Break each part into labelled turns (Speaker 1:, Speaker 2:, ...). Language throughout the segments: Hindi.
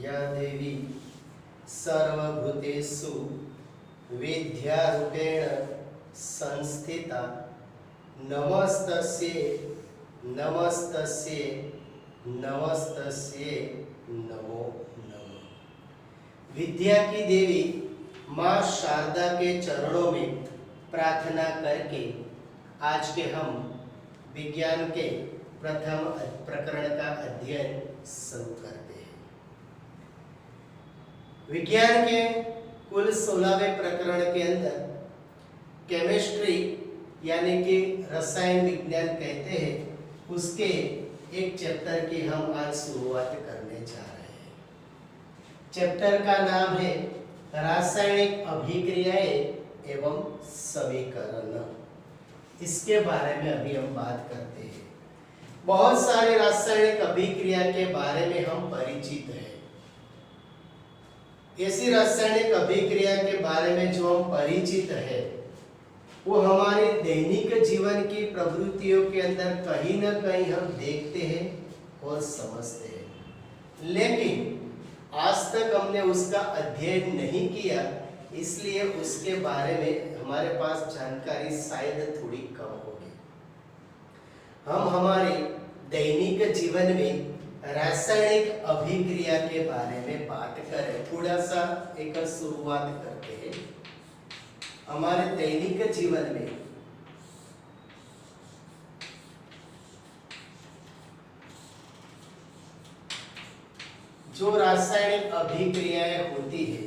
Speaker 1: या देवी सर्वभूतेषु विद्यारूपेण संस्थिता नमस्तस्यै नमस्तस्यै नमस्तस्यै नमो नमः। विद्या की देवी माँ शारदा के चरणों में प्रार्थना करके आज के हम विज्ञान के प्रथम प्रकरण का अध्ययन शुरू करते हैं। विज्ञान के कुल 16वें प्रकरण के अंदर केमिस्ट्री यानी कि रसायन विज्ञान कहते हैं, उसके एक चैप्टर की हम आज शुरुआत करने जा रहे हैं। चैप्टर का नाम है रासायनिक अभिक्रियाएं एवं समीकरण। इसके बारे में अभी हम बात करते हैं। बहुत सारे रासायनिक अभिक्रिया के बारे में हम परिचित हैं। ऐसी रासायनिक अभिक्रिया के बारे में जो हम परिचित है वो हमारे दैनिक जीवन की प्रवृत्तियों के अंदर कहीं ना कहीं हम देखते हैं और समझते हैं, लेकिन आज तक हमने उसका अध्ययन नहीं किया, इसलिए उसके बारे में हमारे पास जानकारी शायद थोड़ी कम होगी। हम हमारे दैनिक जीवन में रासायनिक अभिक्रिया के बारे में बात करें, थोड़ा सा एक शुरुआत करते हैं। हमारे दैनिक जीवन में जो रासायनिक अभिक्रियाएं होती है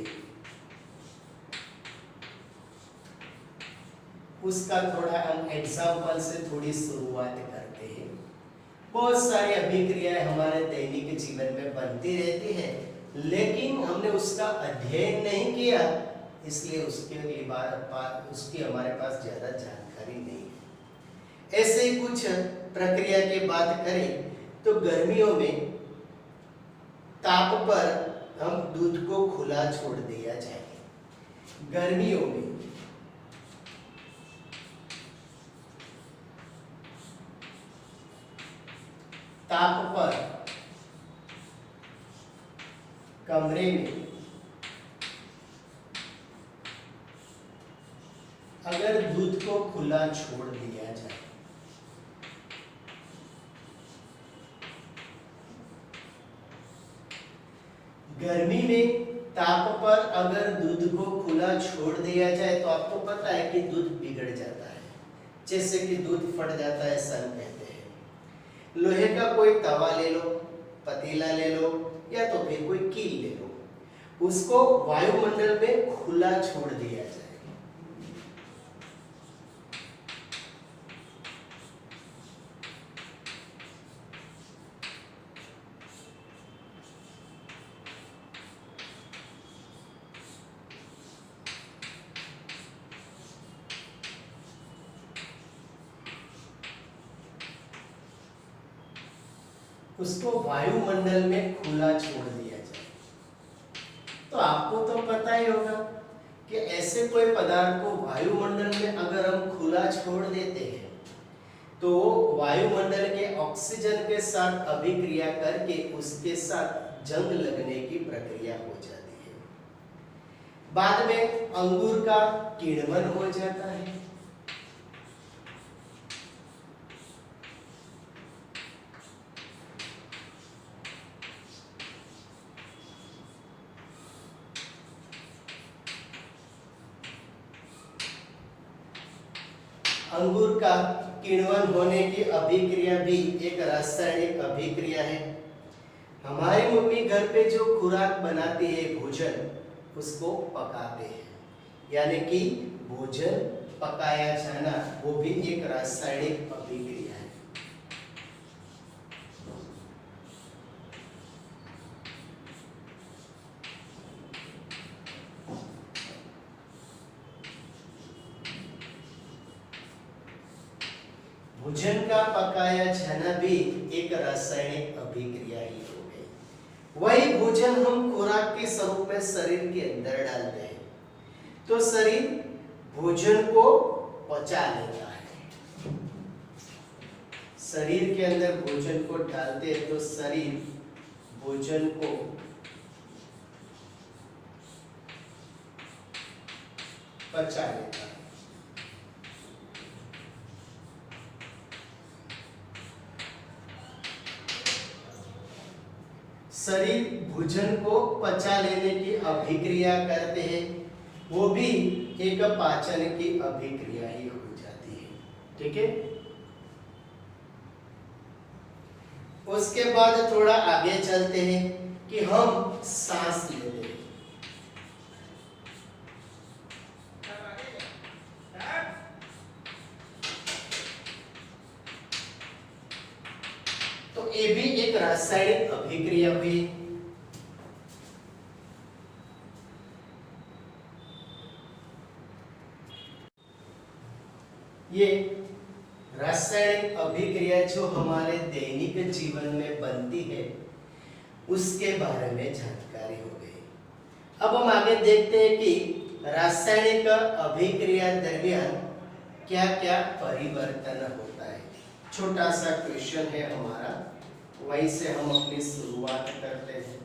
Speaker 1: उसका थोड़ा हम एग्जाम्पल से थोड़ी शुरुआत करते हैं। बहुत सारी अभिक्रियाएं हमारे दैनिक जीवन में बनती रहती है, लेकिन हमने उसका अध्ययन नहीं किया, इसलिए उसकी हमारे पास ज्यादा जानकारी नहीं है। ऐसे ही कुछ प्रक्रिया की बात करें तो गर्मियों में ताप पर हम दूध को खुला छोड़ दिया जाए। गर्मियों में ताप पर कमरे में अगर दूध को खुला छोड़ दिया जाए, गर्मी में ताप पर अगर दूध को खुला छोड़ दिया जाए तो आपको पता है कि दूध बिगड़ जाता है, जैसे कि दूध फट जाता है, सन कहते हैं। लोहे का कोई तवा ले लो, पतीला ले लो या तो फिर कोई कील ले लो, उसको वायुमंडल में खुला छोड़ दिया जाए, उसको वायुमंडल में खुला छोड़ दिया जाए, तो आपको तो पता ही होगा कि ऐसे कोई पदार्थ को वायुमंडल में अगर हम खुला छोड़ देते हैं तो वायुमंडल के ऑक्सीजन के साथ अभिक्रिया करके उसके साथ जंग लगने की प्रक्रिया हो जाती है। बाद में अंगूर का किण्वन हो जाता है। अंगूर का किण्वन होने की अभिक्रिया भी एक रासायनिक अभिक्रिया है। हमारी मम्मी घर पे जो खुराक बनाती है, भोजन, उसको पकाते हैं, यानी कि भोजन पकाया जाना, वो भी एक रासायनिक अभिक्रिया है। भोजन का पकाया जाना भी एक रासायनिक अभिक्रिया ही हो गई। वही भोजन हम खुराक के स्वरूप में शरीर के अंदर डालते हैं तो शरीर भोजन को पचा लेता है। शरीर के अंदर भोजन को डालते हैं तो शरीर भोजन को पचा लेता है। शरीर भोजन को पचा लेने की अभिक्रिया करते हैं, वो भी एक पाचन की अभिक्रिया ही हो जाती है। ठीक है, उसके बाद थोड़ा आगे चलते हैं कि हम सांस लेते हैं। तो ये भी एक रासायनिक अभिक्रिया हुई। ये रासायनिक अभिक्रिया जो हमारे दैनिक जीवन में बनती है उसके बारे में जानकारी हो गई। अब हम आगे देखते हैं कि रासायनिक अभिक्रिया दरमियान क्या क्या परिवर्तन होता है। छोटा सा क्वेश्चन है हमारा, वहीं से हम अपनी शुरुआत करते हैं।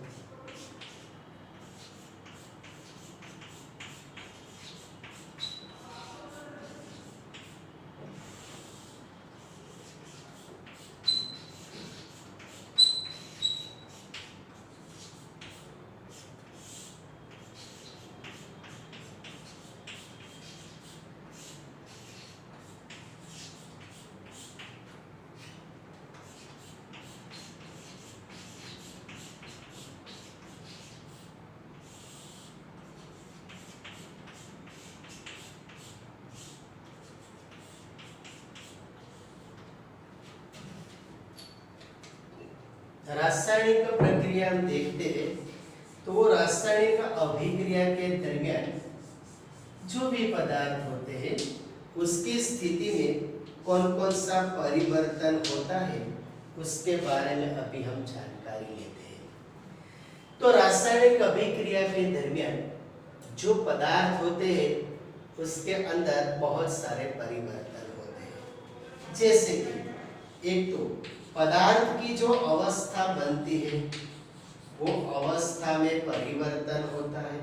Speaker 1: रासायनिक प्रक्रिया हम देखते हैं तो वो रासायनिक अभिक्रिया के दरमियान जो भी पदार्थ होते हैं उसकी स्थिति में कौन कौन सा परिवर्तन होता है उसके बारे में अभी हम जानकारी लेते हैं। तो रासायनिक अभिक्रिया के दरमियान जो पदार्थ होते हैं उसके अंदर बहुत सारे परिवर्तन होते हैं। जैसे कि एक तो पदार्थ की जो अवस्था बनती है वो अवस्था में परिवर्तन होता है।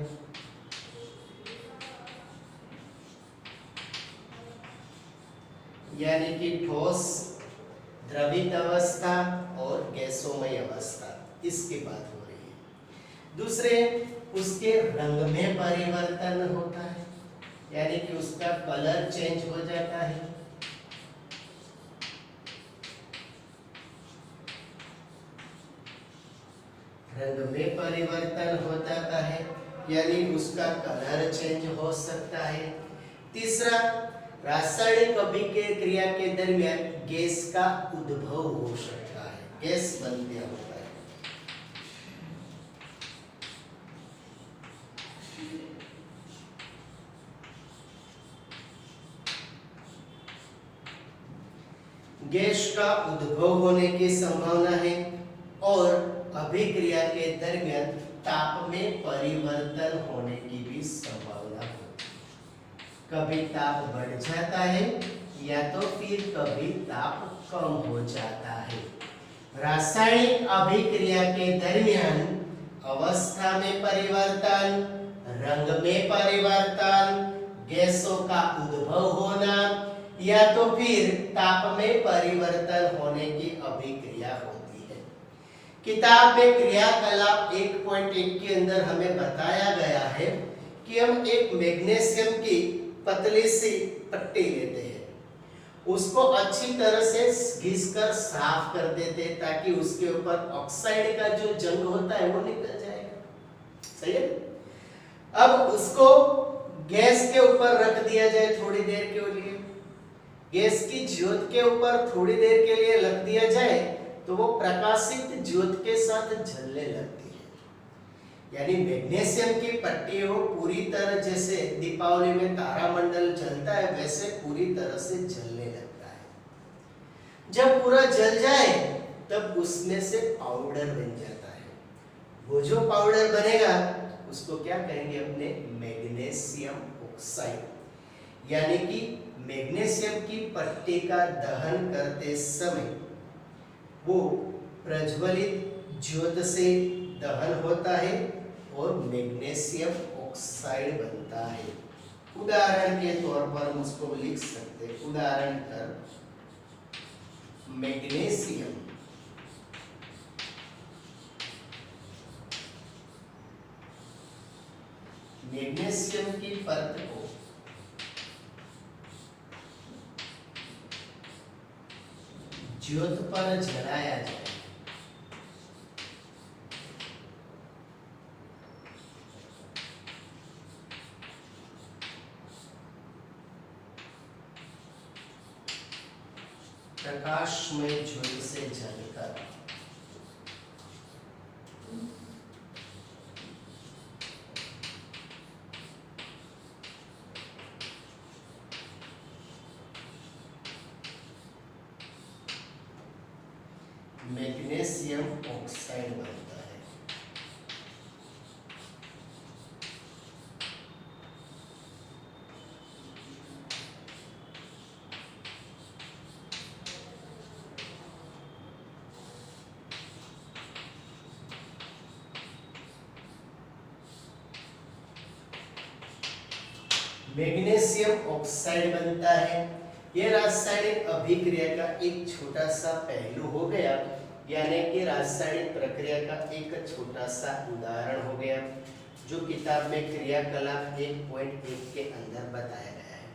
Speaker 1: यानी कि ठोस, द्रवित अवस्था और गैसोमय अवस्था, इसकी बात हो रही है। दूसरे, उसके रंग में परिवर्तन होता है, यानी कि उसका कलर चेंज हो जाता है। रंग में परिवर्तन हो जाता है, यानी उसका कलर चेंज हो सकता है। तीसरा, रासायनिक अभिक्रिया के दरमियान गैस का उद्भव हो सकता है, गैस बनते होता है। गैस का उद्भव होने की संभावना है और अभिक्रिया के दरमियान ताप में परिवर्तन होने की भी संभावना होती है। कभी ताप बढ़ जाता है या तो फिर कभी ताप कम हो जाता है। रासायनिक अभिक्रिया के दरमियान अवस्था में परिवर्तन, रंग में परिवर्तन, गैसों का उद्भव होना या तो फिर ताप में परिवर्तन होने की अभिक्रिया होती है। किताब में क्रियाकलाप 1.1 के अंदर हमें बताया गया है कि हम एक मैग्नीशियम की पतली सी पट्टी लेते हैं, उसको अच्छी तरह से घिसकर साफ कर देते हैं ताकि उसके ऊपर ऑक्साइड का जो जंग होता है वो निकल जाएगा। सही है। अब उसको गैस के ऊपर रख दिया जाए थोड़ी देर के लिए, गैस की ज्योत के ऊपर थोड़ी देर के लिए रख दिया जाए तो वो प्रकाशित ज्योत के साथ जलने लगती है। यानी मैग्नीशियम की पट्टी वो पूरी तरह, जैसे दीपावली में तारामंडल जलता है वैसे पूरी तरह से जलने लगता है। जब पूरा जल जाए तब उसमें से पाउडर बन जाता है। वो जो पाउडर बनेगा उसको क्या कहेंगे अपने, मैग्नीशियम ऑक्साइड। यानी कि मैग्नीशियम की पट्टी का दहन करते समय वो प्रज्वलित ज्योत से दहन होता है और मैग्नीशियम ऑक्साइड बनता है। उदाहरण के तौर पर हम उसको लिख सकते हैं, उदाहरण कर मैग्नीशियम मैग्नीशियम की परत को ज्योत पर जलाया जाए प्रकाशमय ज्योत से जलकर मैग्नीशियम ऑक्साइड बनता है। मैग्नीशियम ऑक्साइड बनता है। यह रासायनिक अभिक्रिया का एक छोटा सा पहलू हो गया, यानी कि रासायनिक प्रक्रिया का एक छोटा सा उदाहरण हो गया, जो किताब में क्रियाकलाप 1.1 के अंदर बताया गया है।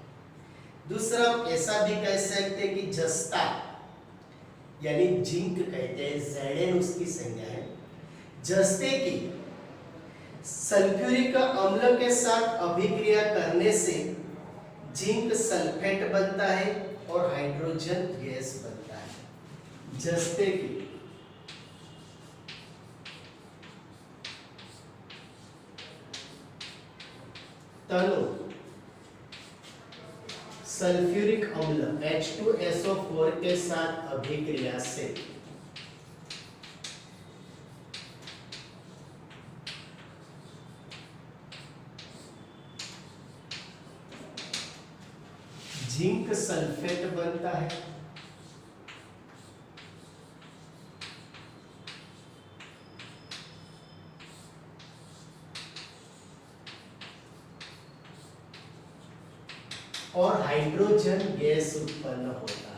Speaker 1: दूसरा हम ऐसा भी कह सकते हैं कि जस्ता यानी जिंक कहते हैं, Zn उसकी संज्ञा है। जस्ते की सल्फ्यूरिक अम्ल के साथ अभिक्रिया करने से जिंक सल्फेट बनता है और हाइड्रोजन गैस बनता है। जस्ते की तनु सल्फ्यूरिक अम्ल H2SO4 के साथ अभिक्रिया से जिंक सल्फेट बनता है। और हाइड्रोजन गैस उत्पन्न होता है।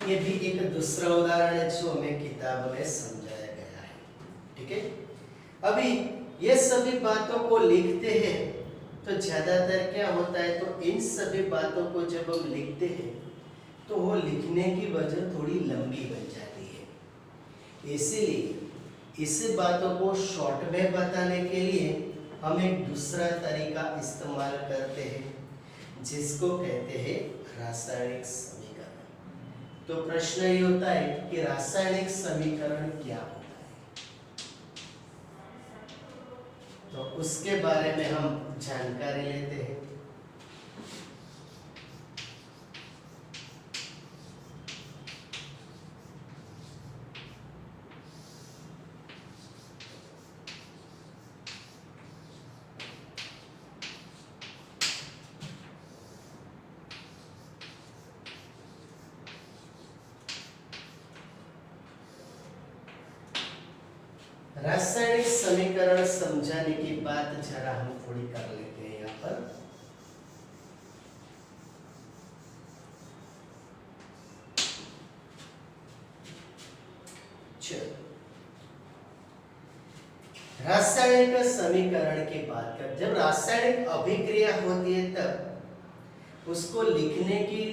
Speaker 1: ये भी एक दूसरा उदाहरण है जो हमें किताब में समझाया गया है। ठीक है, अभी ये सभी बातों को लिखते हैं तो ज्यादातर क्या होता है, तो इन सभी बातों को जब हम लिखते हैं तो वो लिखने की वजह थोड़ी लंबी बन जाती है। इसीलिए इस बातों को शॉर्ट में बताने के लिए हम एक दूसरा तरीका इस्तेमाल करते हैं, जिसको कहते हैं रासायनिक समीकरण। तो प्रश्न ये होता है कि रासायनिक समीकरण क्या होता है, तो उसके बारे में हम जानकारी लेते हैं। रासायनिक समीकरण समझाने की बात जरा हम थोड़ी कर लेते हैं यहाँ पर। रासायनिक समीकरण की बात कर, जब रासायनिक अभिक्रिया होती है तब उसको लिखने की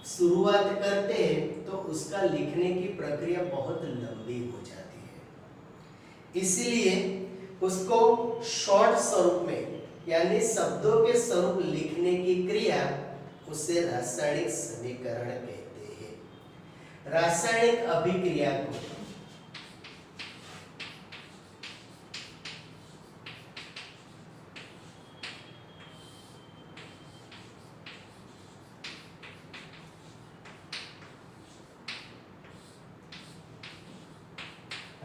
Speaker 1: शुरुआत करते हैं तो उसका लिखने की प्रक्रिया बहुत लंबी हो जाती है। इसलिए उसको शॉर्ट स्वरूप में यानी शब्दों के स्वरूप लिखने की क्रिया उसे रासायनिक समीकरण कहते हैं। रासायनिक अभिक्रिया को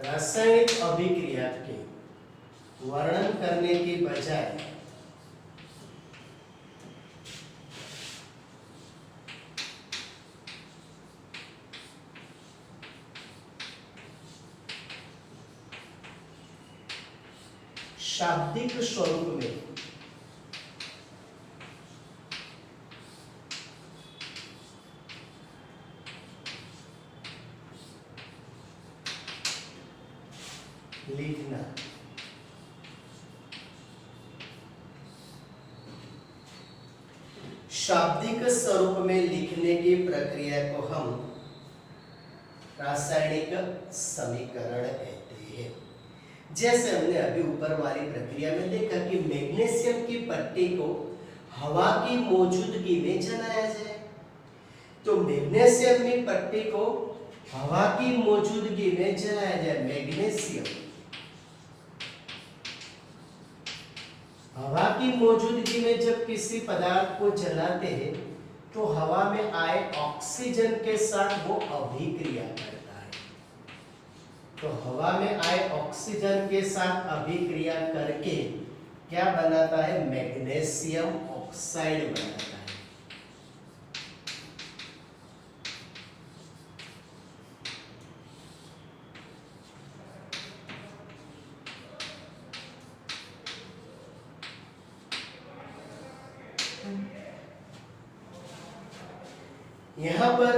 Speaker 1: रासायनिक अभिक्रिया के वर्णन करने की बजाय शाब्दिक स्वरूप में लिखना शाब्दिक स्वरूप में लिखने की प्रक्रिया को हम रासायनिक समीकरण कहते हैं। जैसे हमने अभी ऊपर वाली प्रक्रिया में देखा कि मैग्नीशियम की पट्टी को हवा की मौजूदगी में जलाया जाए, तो मैग्नीशियम की पट्टी को हवा की मौजूदगी में जलाया जाए। मैग्नीशियम हवा की मौजूदगी में जब किसी पदार्थ को जलाते हैं तो हवा में आए ऑक्सीजन के साथ वो अभिक्रिया करता है। तो हवा में आए ऑक्सीजन के साथ अभिक्रिया करके क्या बनाता है? मैग्नीशियम ऑक्साइड बनाता है। यहाँ पर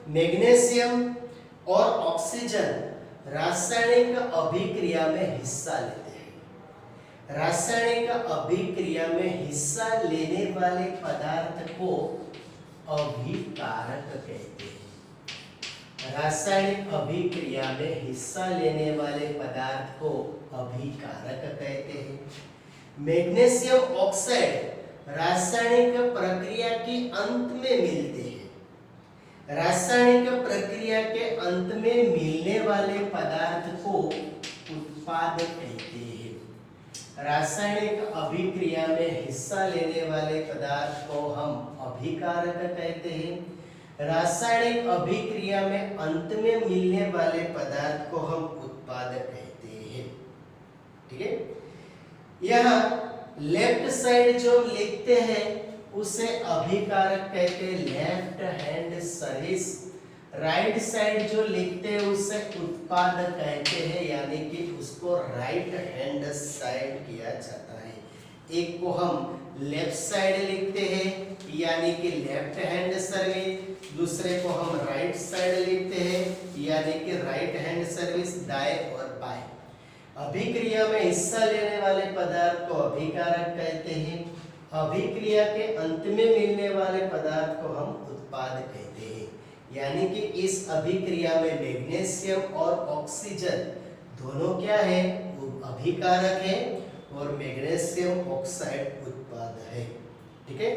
Speaker 1: मैग्नीशियम और ऑक्सीजन रासायनिक अभिक्रिया में हिस्सा लेते हैं। रासायनिक अभिक्रिया में हिस्सा लेने वाले पदार्थ को अभिकारक कहते हैं। रासायनिक अभिक्रिया में हिस्सा लेने वाले पदार्थ को अभिकारक कहते हैं। मैग्नीशियम ऑक्साइड रासायनिक प्रक्रिया के अंत में मिलते हैं। रासायनिक प्रक्रिया के अंत में मिलने वाले पदार्थ को उत्पाद कहते हैं। रासायनिक अभिक्रिया में हिस्सा लेने वाले पदार्थ को हम अभिकारक कहते हैं। रासायनिक अभिक्रिया में अंत में मिलने वाले पदार्थ को हम उत्पाद कहते हैं। ठीक है, यहाँ लेफ्ट साइड जो लिखते हैं उसे अभिकारक कहते हैं, left hand service. Right side जो लिखते हैं उसे उत्पाद कहते हैं, यानी कि उसको राइट हैंड साइड किया जाता है। एक को हम लेफ्ट साइड लिखते हैं यानी कि लेफ्ट हैंड सर्विस, दूसरे को हम राइट साइड लिखते हैं यानी कि राइट हैंड सर्विस, दाएं और बाएं। अभिक्रिया में हिस्सा लेने वाले पदार्थ को अभिकारक कहते हैं। अभिक्रिया के अंत में मिलने वाले पदार्थ को हम उत्पाद कहते हैं, यानी कि इस अभिक्रिया में मैग्नीशियम और ऑक्सीजन दोनों क्या है? वो अभिकारक है और मैग्नीशियम ऑक्साइड उत्पाद है। ठीक है,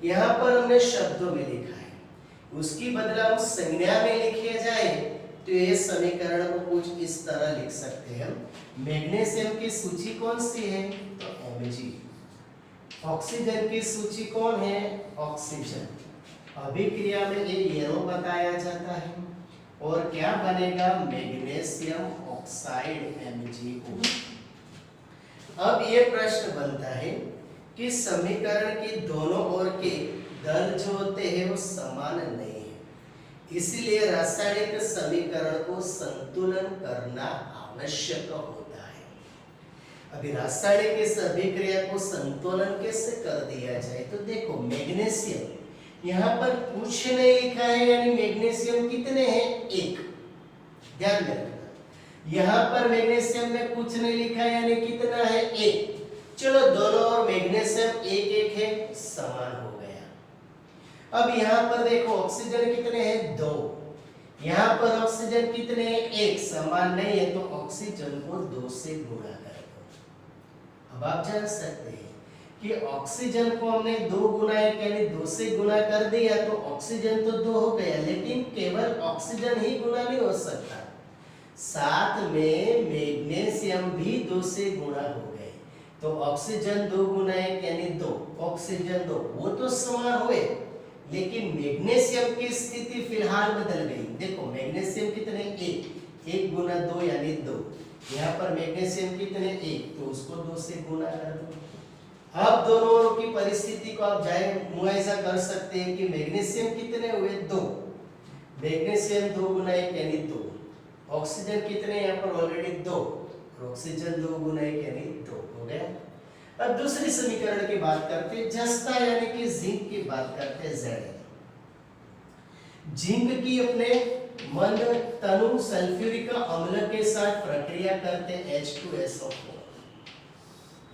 Speaker 1: यहाँ पर हमने शब्दों में लिखा है, उसकी बदला हम संज्ञा में लिखे जाए तो ये समीकरण को कुछ इस तरह लिख सकते हैं हम। मैग्नीशियम की सूची कौन सी है? तो Mg। ऑक्सीजन की सूची कौन है? ऑक्सीजन। अभिक्रिया में ये येरो बताया जाता है और क्या बनेगा? Magnesium oxide MgO। अब ये प्रश्न बनता है कि समीकरण के दोनों ओर के दल जो होते हैं वो समान नहीं है, इसलिए रासायनिक समीकरण को संतुलन करना आवश्यक होता है। अभी रासायनिक इस अभिक्रिया को संतुलन कैसे कर दिया जाए? तो देखो, मैग्नीशियम यहाँ पर कुछ नहीं लिखा है, यानी मैग्नीशियम कितने हैं? एक। ध्यान में रखना, यहाँ पर मैग्नीशियम में कुछ नहीं लिखा है यानी कितना है? एक। चलो, दोनों और मैग्नीशियम एक एक है, समान हो गया। अब यहाँ पर देखो, ऑक्सीजन कितने हैं? दो। यहाँ पर ऑक्सीजन कितने हैं? एक। समान नहीं है तो ऑक्सीजन को 2 से गुणा कर दो। अब आप जान सकते हैं कि ऑक्सीजन को हमने 2 गुना यानी 2 से गुणा कर दिया तो ऑक्सीजन तो 2 हो गया, लेकिन केवल ऑक्सीजन ही गुणा नहीं हो सकता, साथ में मैग्नीशियम भी 2 से गुणा हो गए। तो ऑक्सीजन 2 गुना यानी 2, ऑक्सीजन 2, वो तो समान हुए, लेकिन मैग्नीशियम की स्थिति फिलहाल बदल गई। देखो, मैग्नीशियम कितने? 1, 1 गुना 2 यानी 2। यहाँ पर मैग्नीशियम कितने 1, तो उसको 2 से गुना कर दो। अब दोनों की परिस्थिति को आप जाए मुआयजा कर सकते हैं कि मैग्नीशियम कितने हुए 2, मैग्नीशियम 2 गुना 1 यानी 2, ऑक्सीजन कितने यहाँ पर ऑलरेडी 2, ऑक्सीजन 2 गुना 1 यानी 2 हो गया। अब दूसरी समीकरण की बात करते हैं, जस्ता यानी कि जिंक की बात करते हैं। Zn जिंक की अपने मंद तनु सल्फ्यूरिक अम्ल के साथ प्रक्रिया करते H2SO4,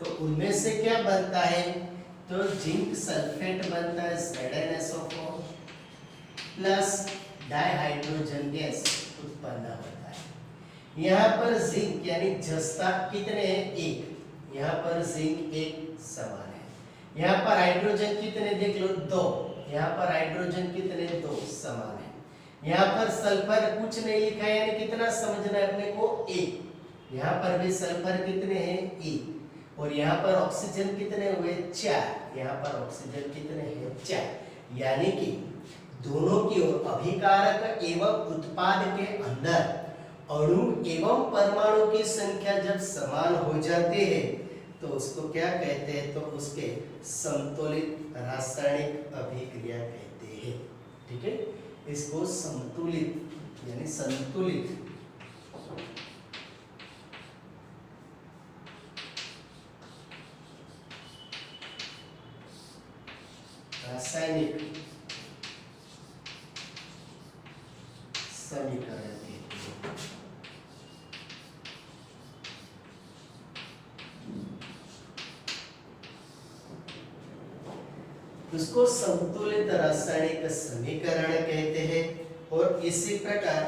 Speaker 1: तो उनमें से क्या बनता है, तो जिंक सल्फेट बनता है ZnSO4 प्लस डाइहाइड्रोजन गैस उत्पन्न होता है। यहाँ पर जिंक यानी जस्ता कितने हैं 1, यहाँ पर जिंक 1 समान है। यहाँ पर हाइड्रोजन कितने देख लो 2, यहाँ पर हाइड्रोजन कितने 2 समान है। यहाँ पर सल्फर कुछ नहीं लिखा है यानी कितना समझना है अपने को 1, यहाँ पर भी सल्फर कितने हैं 1, और यहाँ पर ऑक्सीजन कितने हुए 4, यहाँ पर ऑक्सीजन कितने हैं 4, यानी कि दोनों की ओर अभिकारक एवं उत्पाद के अंदर अणु एवं परमाणु की संख्या जब समान हो जाते हैं तो उसको क्या कहते हैं, तो उसके समतोलित रासायनिक अभिक्रिया कहते हैं। ठीक है, इसको समतुलित यानी संतुलित रासायनिक समीकरण कहते हैं। उसको संतुलित रासायनिक समीकरण कहते हैं और इसी प्रकार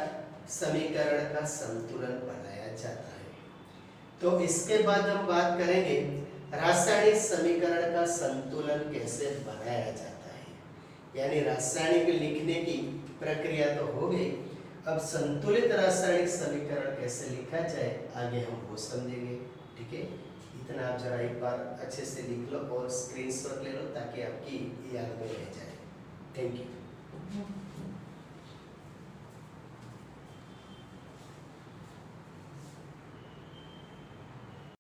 Speaker 1: समीकरण का संतुलन बनाया जाता है। तो इसके बाद हम बात करेंगे रासायनिक समीकरण का संतुलन कैसे बनाया जाता है, यानी रासायनिक लिखने की प्रक्रिया तो हो गई, अब संतुलित रासायनिक समीकरण कैसे लिखा जाए आगे हम वो समझेंगे। ठीक है, इतना आप जरा एक बार अच्छे से लिख लो और स्क्रीनशॉट ले लो ताकि आपकी याद में रह जाए। Thank you.